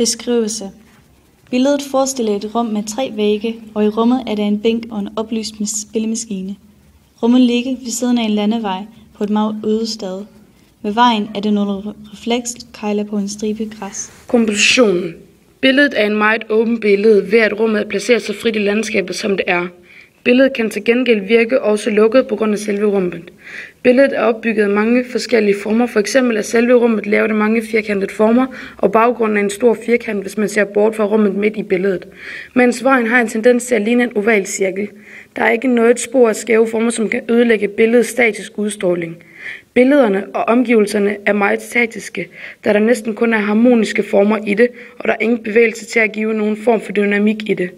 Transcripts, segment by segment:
Beskrivelse. Billedet forestiller et rum med 3 vægge, og i rummet er der en bænk og en oplyst spillemaskine. Rummet ligger ved siden af en landevej på et meget øde sted. Ved vejen er der nogle reflekskejler på en stribe græs. Kompositionen. Billedet er en meget åben billede ved at rummet placerer sig frit i landskabet, som det er. Billedet kan til gengæld virke også lukket på grund af selve rummet. Billedet er opbygget af mange forskellige former. For eksempel er selve rummet lavet af mange firkantede former, og baggrunden er en stor firkant, hvis man ser bort fra rummet midt i billedet. Mens vejen har en tendens til at ligne en oval cirkel. Der er ikke noget spor af skæve former, som kan ødelægge billedets statisk udstråling. Billederne og omgivelserne er meget statiske, da der næsten kun er harmoniske former i det, og der er ingen bevægelse til at give nogen form for dynamik i det.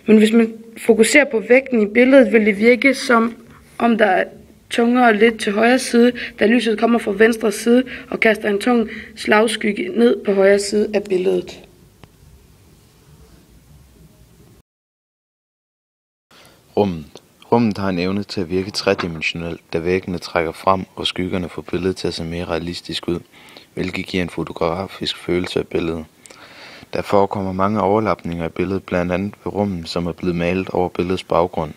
Men hvis man fokuserer på vægten i billedet, vil det virke som om der er tungere lidt til højre side, da lyset kommer fra venstre side og kaster en tung slagskygge ned på højre side af billedet. Rummet har en evne til at virke tredimensionelt, da væggene trækker frem, og skyggerne får billedet til at se mere realistisk ud, hvilket giver en fotografisk følelse af billedet. Der forekommer mange overlapninger i billedet, blandt andet ved rummet, som er blevet malet over billedets baggrund.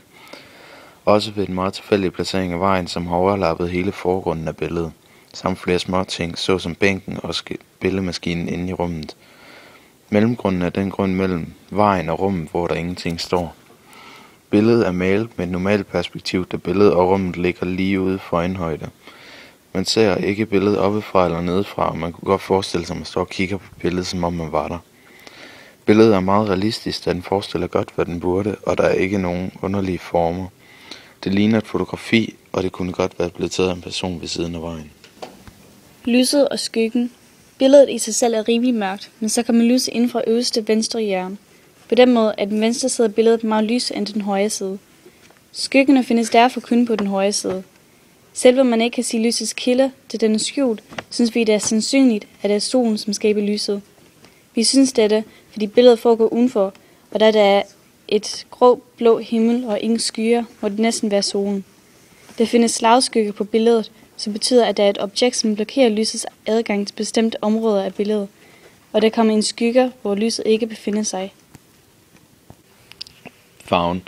Også ved en meget tilfældig placering af vejen, som har overlappet hele forgrunden af billedet, samt flere små ting, såsom bænken og spillemaskinen inde i rummet. Mellemgrunden er den grund mellem vejen og rummet, hvor der ingenting står. Billedet er malet med et normalt perspektiv, da billedet og rummet ligger lige ude for øjenhøjde. Man ser ikke billedet oppefra eller nedefra, og man kunne godt forestille sig, at man står og kigger på billedet, som om man var der. Billedet er meget realistisk, da den forestiller godt, hvad den burde, og der er ikke nogen underlige former. Det ligner et fotografi, og det kunne godt være blevet taget af en person ved siden af vejen. Lyset og skyggen. Billedet i sig selv er rimelig mørkt, men så kan man lyse inden fra øverste venstre hjørne. På den måde er den venstre side af billedet meget lysere end den højre side. Skyggerne findes derfor kun på den højre side. Selvom man ikke kan sige lysets kilde, da den er skjult, synes vi, det er sandsynligt, at det er solen, som skaber lyset. Vi synes dette, fordi billedet foregår udenfor, og da der er et grå-blå himmel og ingen skyer, må det næsten være solen. Der findes slagskygge på billedet, som betyder, at der er et objekt, som blokerer lysets adgang til bestemte områder af billedet, og der kommer en skygge, hvor lyset ikke befinder sig. Farven.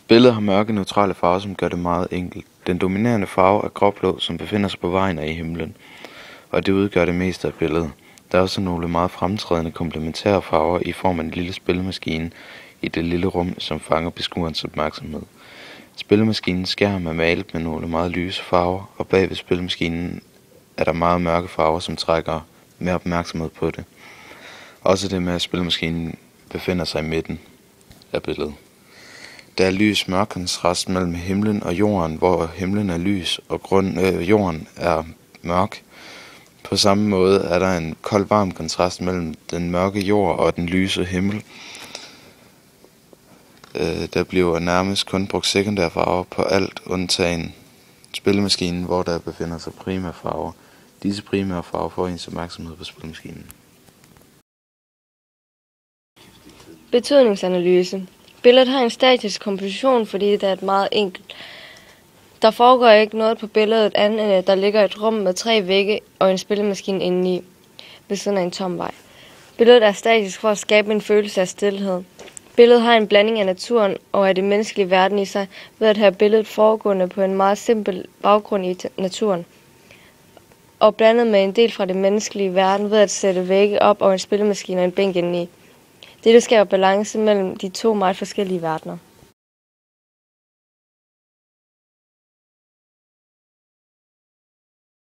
Billedet har mørke neutrale farver, som gør det meget enkelt. Den dominerende farve er gråblå, som befinder sig på vejen og i himlen, og det udgør det meste af billedet. Der er også nogle meget fremtrædende komplementære farver i form af en lille spillemaskine i det lille rum, som fanger beskuerens opmærksomhed. Spillemaskinens skærm er malet med nogle meget lyse farver, og bag ved spillemaskinen er der meget mørke farver, som trækker mere opmærksomhed på det. Også det med, at spillemaskinen befinder sig i midten af billedet. Der er lys-mørk kontrast mellem himlen og jorden, hvor himlen er lys og jorden er mørk. På samme måde er der en kold-varm kontrast mellem den mørke jord og den lyse himmel. Der bliver nærmest kun brugt sekundære farver på alt, undtagen spillemaskinen, hvor der befinder sig primære farver. Disse primære farver får ens opmærksomhed på spillemaskinen. Betydningsanalyse. Billedet har en statisk komposition, fordi det er et meget enkelt. Der foregår ikke noget på billedet andet, end at der ligger et rum med 3 vægge og en spillemaskine indeni ved siden af en tom vej. Billedet er statisk for at skabe en følelse af stilhed. Billedet har en blanding af naturen og af det menneskelige verden i sig, ved at have billedet foregående på en meget simpel baggrund i naturen, og blandet med en del fra det menneskelige verden ved at sætte vægge op og en spillemaskine og en bænk indeni. Dette skaber balance mellem de to meget forskellige verdener.